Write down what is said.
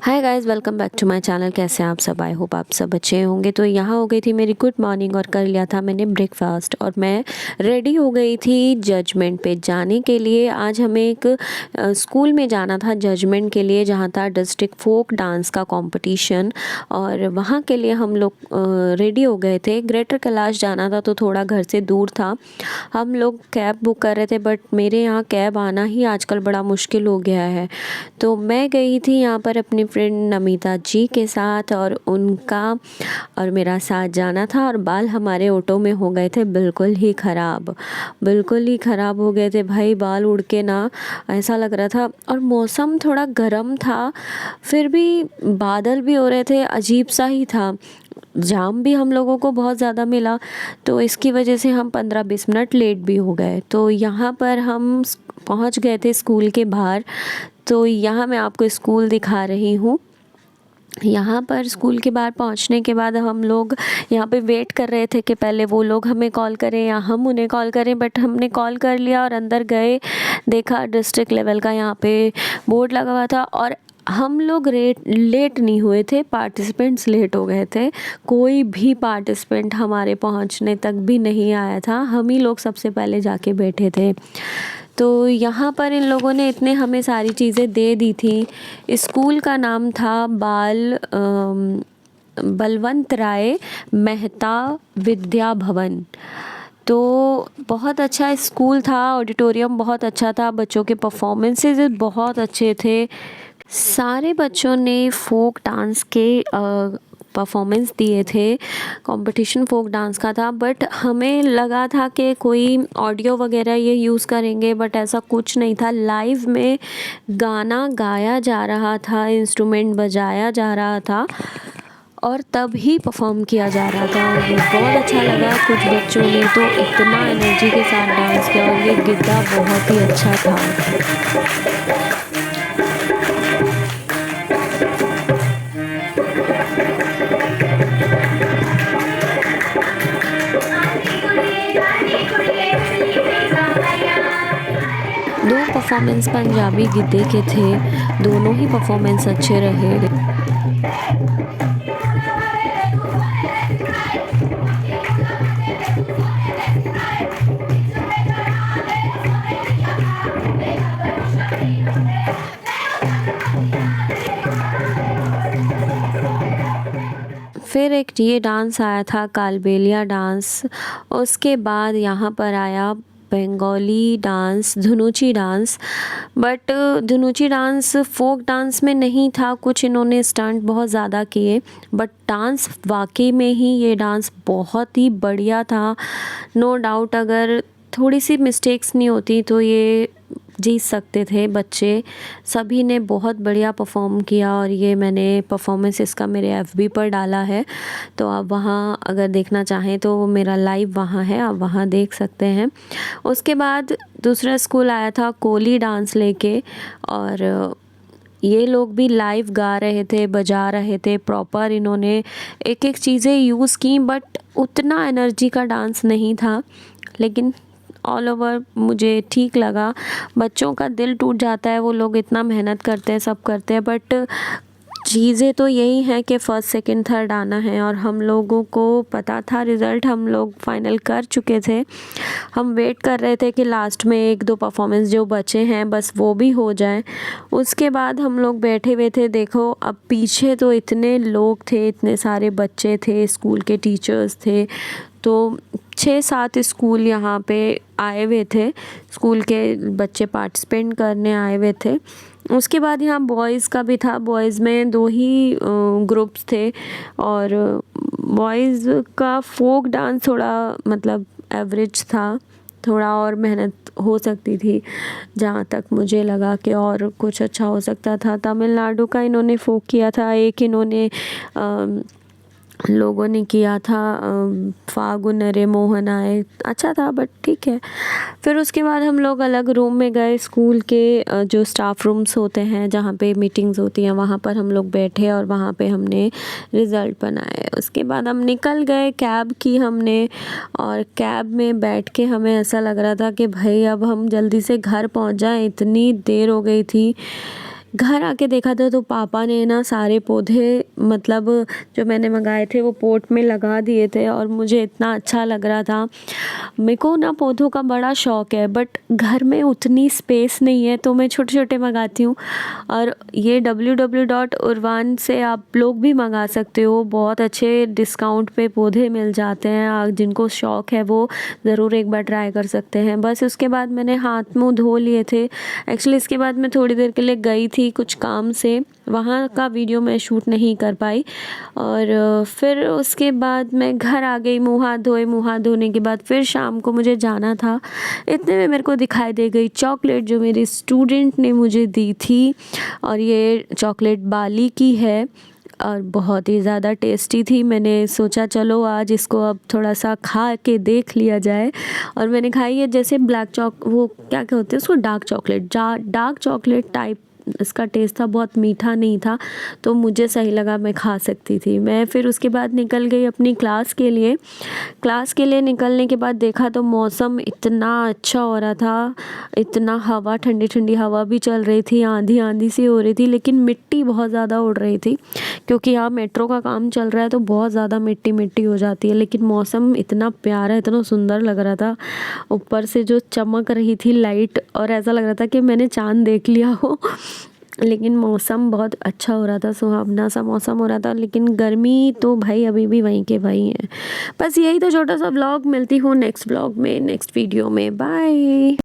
Hi guys, welcome back to my channel. कैसे हैं आप सब? आई होप आप सब अच्छे होंगे। तो यहाँ हो गई थी मेरी गुड मॉर्निंग और कर लिया था मैंने ब्रेकफास्ट और मैं रेडी हो गई थी जजमेंट पे जाने के लिए। आज हमें एक स्कूल में जाना था जजमेंट के लिए, जहाँ था डिस्ट्रिक्ट फोक डांस का कंपटीशन और वहाँ के लिए हम लोग रेडी हो गए थे। ग्रेटर कैलाश जाना था तो थोड़ा घर से दूर था। हम लोग कैब बुक कर रहे थे, बट मेरे यहाँ कैब आना ही आजकल बड़ा मुश्किल हो गया है। तो मैं गई थी यहाँ पर अपनी फ्रेंड नमिता जी के साथ और उनका और मेरा साथ जाना था। और बाल हमारे ऑटो में हो गए थे बिल्कुल ही ख़राब, बिल्कुल ही ख़राब हो गए थे भाई। बाल उड़ के ना ऐसा लग रहा था, और मौसम थोड़ा गर्म था, फिर भी बादल भी हो रहे थे, अजीब सा ही था। जाम भी हम लोगों को बहुत ज़्यादा मिला, तो इसकी वजह से हम 15-20 मिनट लेट भी हो गए। तो यहाँ पर हम पहुँच गए थे स्कूल के बाहर। तो यहाँ मैं आपको स्कूल दिखा रही हूँ। यहाँ पर स्कूल के बाहर पहुँचने के बाद हम लोग यहाँ पे वेट कर रहे थे कि पहले वो लोग हमें कॉल करें या हम उन्हें कॉल करें, बट हमने कॉल कर लिया और अंदर गए, देखा डिस्ट्रिक्ट लेवल का यहाँ पे बोर्ड लगा हुआ था। और हम लोग लेट नहीं हुए थे, पार्टिसिपेंट्स लेट हो गए थे। कोई भी पार्टिसिपेंट हमारे पहुँचने तक भी नहीं आया था, हम ही लोग सबसे पहले जाके बैठे थे। तो यहाँ पर इन लोगों ने इतने हमें सारी चीज़ें दे दी थी। स्कूल का नाम था बलवंत राय मेहता विद्या भवन। तो बहुत अच्छा स्कूल था, ऑडिटोरियम बहुत अच्छा था, बच्चों के परफॉर्मेंसेस बहुत अच्छे थे। सारे बच्चों ने फोक डांस के परफॉर्मेंस दिए थे। कंपटीशन फोक डांस का था, बट हमें लगा था कि कोई ऑडियो वगैरह ये यूज़ करेंगे, बट ऐसा कुछ नहीं था। लाइव में गाना गाया जा रहा था, इंस्ट्रूमेंट बजाया जा रहा था और तब ही परफॉर्म किया जा रहा था। और ये बहुत अच्छा लगा। कुछ बच्चों ने तो इतना एनर्जी के साथ डांस किया और ये गिद्दा बहुत ही अच्छा था। दो परफॉर्मेंस पंजाबी गिद्दे के थे, दोनों ही परफॉर्मेंस अच्छे रहे। फिर एक ये डांस आया था कालबेलिया डांस। उसके बाद यहाँ पर आया Bengali dance, dhunuchi dance. But dhunuchi dance folk dance में नहीं था, कुछ इन्होंने स्टंट बहुत ज़्यादा किए, बट डांस वाकई में ही ये डांस बहुत ही बढ़िया था। नो डाउट अगर थोड़ी सी मिस्टेक्स नहीं होती तो ये जीत सकते थे बच्चे। सभी ने बहुत बढ़िया परफॉर्म किया और ये मैंने परफॉर्मेंस इसका मेरे एफबी पर डाला है, तो आप वहाँ अगर देखना चाहें तो मेरा लाइव वहाँ है, आप वहाँ देख सकते हैं। उसके बाद दूसरा स्कूल आया था कोली डांस लेके, और ये लोग भी लाइव गा रहे थे, बजा रहे थे प्रॉपर। इन्होंने एक एक चीज़ें यूज़ की, बट उतना एनर्जी का डांस नहीं था, लेकिन ऑल ओवर मुझे ठीक लगा। बच्चों का दिल टूट जाता है, वो लोग इतना मेहनत करते हैं, सब करते हैं, बट चीज़ें तो यही हैं कि फ़र्स्ट सेकंड थर्ड आना है। और हम लोगों को पता था रिज़ल्ट, हम लोग फाइनल कर चुके थे। हम वेट कर रहे थे कि लास्ट में एक दो परफॉर्मेंस जो बचे हैं बस वो भी हो जाए, उसके बाद हम लोग बैठे हुए थे। देखो अब पीछे तो इतने लोग थे, इतने सारे बच्चे थे, स्कूल के टीचर्स थे, तो 6-7 स्कूल यहाँ पे आए हुए थे, स्कूल के बच्चे पार्टिसिपेट करने आए हुए थे। उसके बाद यहाँ बॉयज़ का भी था, बॉयज़ में 2 ही ग्रुप्स थे, और बॉयज़ का फोक डांस थोड़ा मतलब एवरेज था, थोड़ा और मेहनत हो सकती थी, जहाँ तक मुझे लगा कि और कुछ अच्छा हो सकता था। तमिलनाडु का इन्होंने फोक किया था, एक इन्होंने लोगों ने किया था फागुन रे मोहन आए, अच्छा था, बट ठीक है। फिर उसके बाद हम लोग अलग रूम में गए, स्कूल के जो स्टाफ रूम्स होते हैं जहाँ पे मीटिंग्स होती हैं, वहाँ पर हम लोग बैठे और वहाँ पे हमने रिज़ल्ट बनाए। उसके बाद हम निकल गए, कैब की हमने, और कैब में बैठ के हमें ऐसा लग रहा था कि भाई अब हम जल्दी से घर पहुँच जाएं, इतनी देर हो गई थी। घर आके देखा था तो पापा ने ना सारे पौधे मतलब जो मैंने मंगाए थे वो पॉट में लगा दिए थे और मुझे इतना अच्छा लग रहा था। मेरे को ना पौधों का बड़ा शौक़ है बट घर में उतनी स्पेस नहीं है तो मैं छोटे-छोटे मंगाती हूँ। और ये www.urvan से आप लोग भी मंगा सकते हो, बहुत अच्छे डिस्काउंट पे पौधे मिल जाते हैं। जिनको शौक़ है वो ज़रूर एक बार ट्राई कर सकते हैं। बस उसके बाद मैंने हाथ मुँह धो लिए थे। एक्चुअली इसके बाद मैं थोड़ी देर के लिए गई थी कुछ काम से, वहाँ का वीडियो मैं शूट नहीं कर पाई। और फिर उसके बाद मैं घर आ गई, मुँह हाथ धोए, मुँह हाथ धोने के बाद फिर शाम को मुझे जाना था। इतने में मेरे को दिखाई दे गई चॉकलेट जो मेरी स्टूडेंट ने मुझे दी थी। और ये चॉकलेट बाली की है और बहुत ही ज़्यादा टेस्टी थी। मैंने सोचा चलो आज इसको अब थोड़ा सा खा के देख लिया जाए। और मैंने खाई है, जैसे वो क्या क्या होते हैं उसको, डार्क चॉकलेट टाइप इसका टेस्ट था, बहुत मीठा नहीं था तो मुझे सही लगा, मैं खा सकती थी। मैं फिर उसके बाद निकल गई अपनी क्लास के लिए। निकलने के बाद देखा तो मौसम इतना अच्छा हो रहा था, इतना हवा, ठंडी ठंडी हवा भी चल रही थी, आंधी आंधी सी हो रही थी, लेकिन मिट्टी बहुत ज़्यादा उड़ रही थी क्योंकि यहाँ मेट्रो का काम चल रहा है तो बहुत ज़्यादा मिट्टी मिट्टी हो जाती है। लेकिन मौसम इतना प्यारा, इतना सुंदर लग रहा था, ऊपर से जो चमक रही थी लाइट और ऐसा लग रहा था कि मैंने चाँद देख लिया हो। लेकिन मौसम बहुत अच्छा हो रहा था, सुहावना सा मौसम हो रहा था, लेकिन गर्मी तो भाई अभी भी वहीं के वहीं है। बस यही तो छोटा सा व्लॉग, मिलती हूँ नेक्स्ट व्लॉग में, नेक्स्ट वीडियो में। बाय।